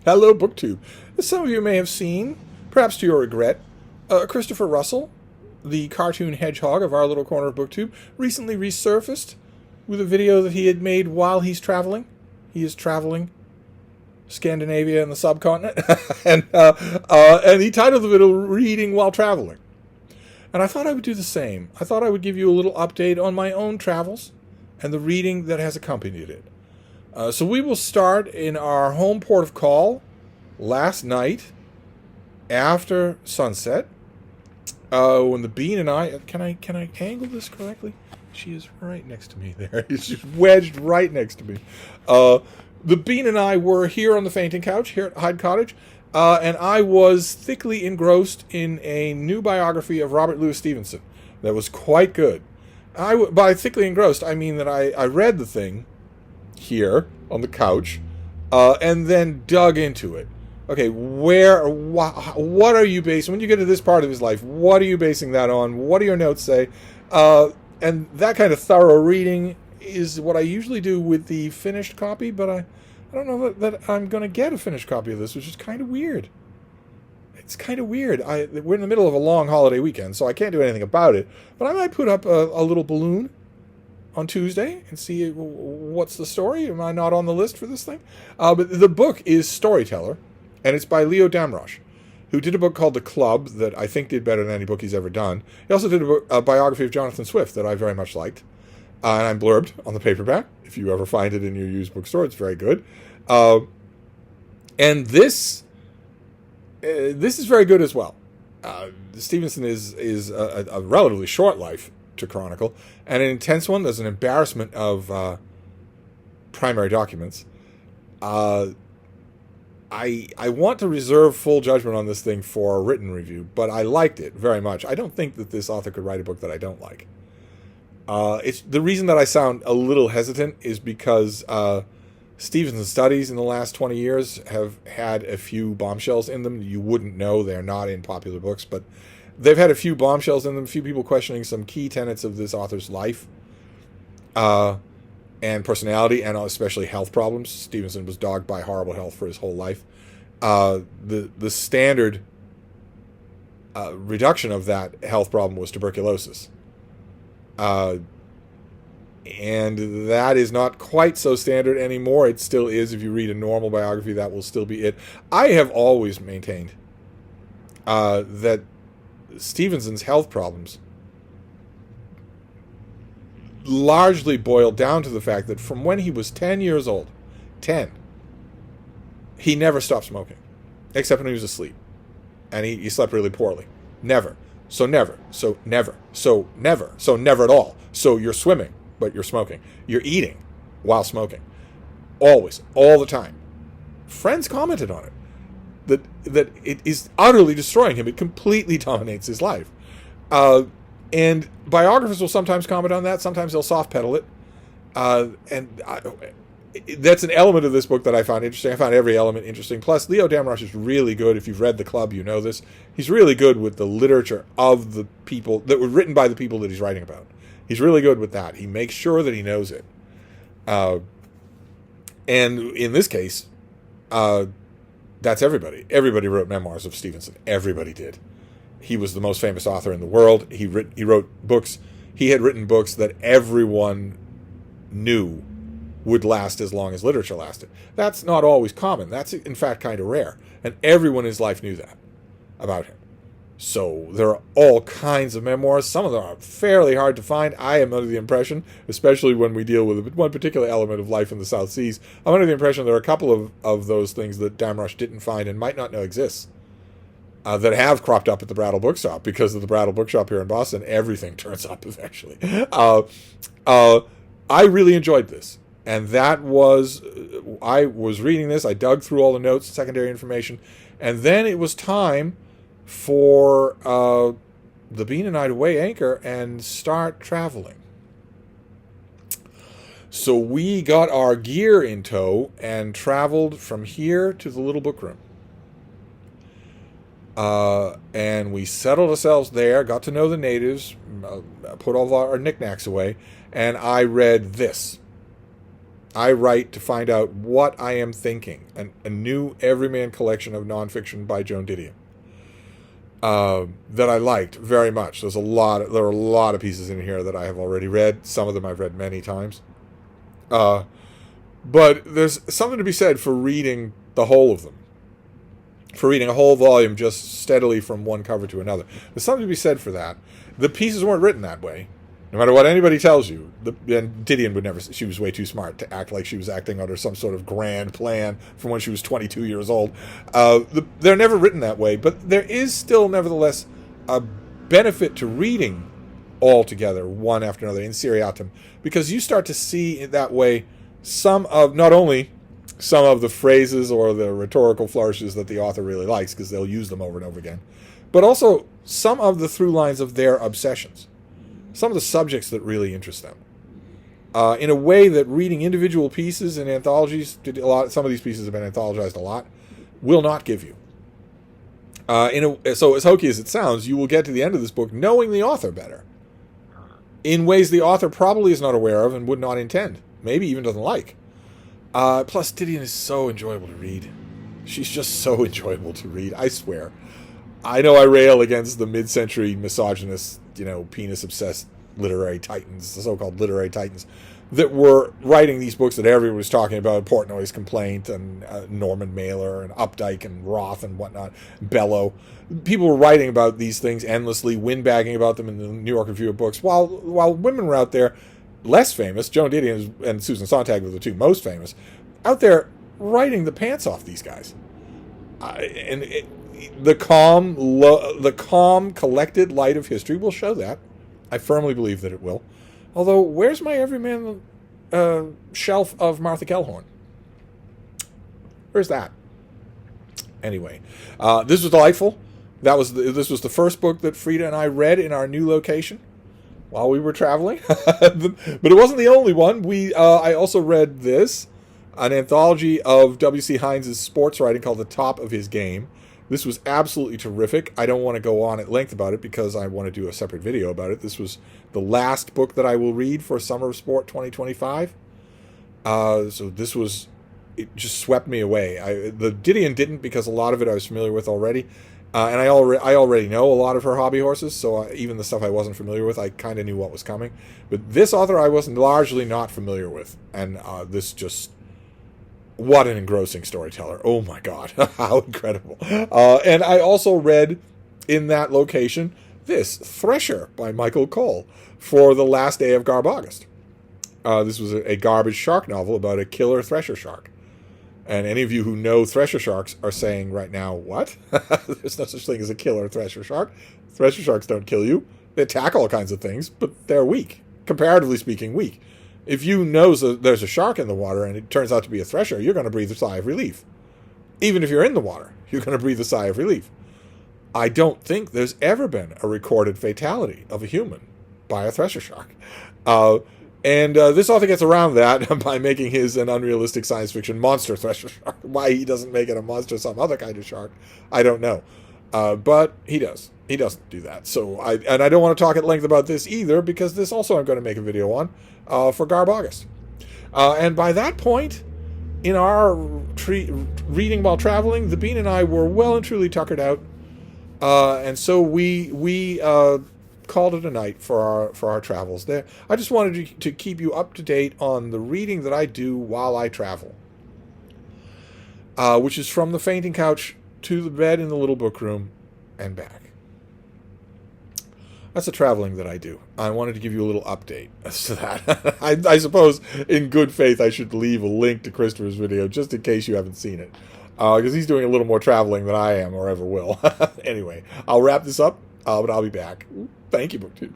Hello, BookTube. As some of you may have seen, perhaps to your regret, Christopher Russell, the cartoon hedgehog of our little corner of BookTube, recently resurfaced with a video that he had made while he's traveling. He is traveling Scandinavia and the subcontinent, and he titled the video "Reading While Traveling." And I thought I would do the same. I thought I would give you a little update on my own travels and the reading that has accompanied it. So we will start in our home port of call last night after sunset. When the Bean and I can I angle this correctly? She is right next to me there. She's wedged right next to me. The Bean and I were here on the fainting couch here at Hyde Cottage, and I was thickly engrossed in a new biography of Robert Louis Stevenson that was quite good. By thickly engrossed, I mean that I read the thing here on the couch, and then dug into it. Okay, what are you basing, when you get to this part of his life, what are you basing that on? What do your notes say? And that kind of thorough reading is what I usually do with the finished copy, but I don't know that I'm going to get a finished copy of this, which is kind of weird. It's kind of weird. We're in the middle of a long holiday weekend, so I can't do anything about it, but I might put up a little balloon on Tuesday and see what's the story. Am I not on the list for this thing? But the book is Storyteller, and it's by Leo Damrosch, who did a book called The Club that I think did better than any book he's ever done. He also did a biography of Jonathan Swift that I very much liked, and I'm blurbed on the paperback. If you ever find it in your used bookstore, it's very good. And this is very good as well. Stevenson is a relatively short life to chronicle, and an intense one. There's an embarrassment of primary documents. I want to reserve full judgment on this thing for a written review, but I liked it very much. I don't think that this author could write a book that I don't like. It's the reason that I sound a little hesitant is because Stevenson's studies in the last 20 years have had a few bombshells in them. You wouldn't know, they're not in popular books, but they've had a few bombshells in them, a few people questioning some key tenets of this author's life and personality, and especially health problems. Stevenson was dogged by horrible health for his whole life. The standard reduction of that health problem was tuberculosis. And that is not quite so standard anymore. It still is. If you read a normal biography, that will still be it. I have always maintained that Stevenson's health problems largely boiled down to the fact that from when he was 10 years old, 10, he never stopped smoking, except when he was asleep. And he slept really poorly. Never. So never. So never. So never. So never at all. So you're swimming, but you're smoking. You're eating while smoking. Always. All the time. Friends commented on it. That it is utterly destroying him. It completely dominates his life. And biographers will sometimes comment on that. Sometimes they'll soft pedal it. That's an element of this book that I found interesting. I found every element interesting. Plus, Leo Damrosch is really good. If you've read The Club, you know this. He's really good with the literature of the people that were written by the people that he's writing about. He's really good with that. He makes sure that he knows it. And in this case, that's everybody. Everybody wrote memoirs of Stevenson. Everybody did. He was the most famous author in the world. He wrote books. He had written books that everyone knew would last as long as literature lasted. That's not always common. That's, in fact, kind of rare. And everyone in his life knew that about him. So there are all kinds of memoirs. Some of them are fairly hard to find. I am under the impression, especially when we deal with one particular element of life in the South Seas, I'm under the impression there are a couple of those things that Damrosch didn't find and might not know exists. That have cropped up at the Brattle Bookshop, because of the Brattle Bookshop here in Boston. Everything turns up eventually. I really enjoyed this. And that was, I was reading this, I dug through all the notes, secondary information, and then it was time for the Bean and I to weigh anchor and start traveling. So we got our gear in tow and traveled from here to the little book room. And we settled ourselves there, got to know the natives, put all our knickknacks away, and I read this. I write to find out what I am thinking. A new Everyman collection of nonfiction by Joan Didion. That I liked very much. There are a lot of pieces in here that I have already read. Some of them I've read many times. But there's something to be said for reading the whole of them. For reading a whole volume just steadily from one cover to another. There's something to be said for that. The pieces weren't written that way. No matter what anybody tells you, and Didion would never, she was way too smart to act like she was acting under some sort of grand plan from when she was 22 years old. They're never written that way, but there is still, nevertheless, a benefit to reading all together, one after another, in seriatim, because you start to see that way not only some of the phrases or the rhetorical flourishes that the author really likes, because they'll use them over and over again, but also some of the through lines of their obsessions. Some of the subjects that really interest them. In a way that reading individual pieces in anthologies, some of these pieces have been anthologized a lot, will not give you. So as hokey as it sounds, you will get to the end of this book knowing the author better. In ways the author probably is not aware of and would not intend. Maybe even doesn't like. Plus, Didion is so enjoyable to read. She's just so enjoyable to read, I swear. I know I rail against the mid-century misogynist, penis-obsessed literary titans, the so-called literary titans, that were writing these books that everyone was talking about, Portnoy's Complaint and Norman Mailer and Updike and Roth and whatnot, Bellow. People were writing about these things endlessly, windbagging about them in the New York Review of Books, while women were out there, less famous, Joan Didion and Susan Sontag were the two most famous, out there writing the pants off these guys. The calm, collected light of history will show that. I firmly believe that it will. Although, where's my Everyman shelf of Martha Gellhorn? Where's that? Anyway, this was delightful. This was the first book that Frida and I read in our new location while we were traveling. But it wasn't the only one. I also read this, an anthology of W.C. Hines' sports writing called The Top of His Game. This was absolutely terrific. I don't want to go on at length about it because I want to do a separate video about it. This was the last book that I will read for Summer of Sport 2025. So it just swept me away. The Didion didn't, because a lot of it I was familiar with already. And I already know a lot of her hobby horses, so even the stuff I wasn't familiar with, I kind of knew what was coming. But this author I was largely not familiar with. And this just... What an engrossing storyteller. Oh my God. How incredible. And I also read in that location this, Thresher by Michael Cole, for the last day of Garb August. This was a garbage shark novel about a killer thresher shark. And any of you who know thresher sharks are saying right now, what? There's no such thing as a killer thresher shark. Thresher sharks don't kill you. They attack all kinds of things, but they're weak. Comparatively speaking, weak. If you know there's a shark in the water and it turns out to be a thresher, you're going to breathe a sigh of relief. Even if you're in the water, you're going to breathe a sigh of relief. I don't think there's ever been a recorded fatality of a human by a thresher shark. And this author gets around that by making his an unrealistic science fiction monster thresher shark. Why he doesn't make it a monster, some other kind of shark, I don't know. But he does. He doesn't do that. So I don't want to talk at length about this either, because this also I'm going to make a video on for Garb August. And by that point, in our reading while traveling, the Bean and I were well and truly tuckered out. And so we called it a night for our travels there. I just wanted to keep you up to date on the reading that I do while I travel, which is from the fainting couch to the bed in the little book room and back. That's the traveling that I do. I wanted to give you a little update as to that. I suppose in good faith I should leave a link to Christopher's video just in case you haven't seen it, because he's doing a little more traveling than I am or ever will. Anyway, I'll wrap this up, but I'll be back. Thank you, BookTube.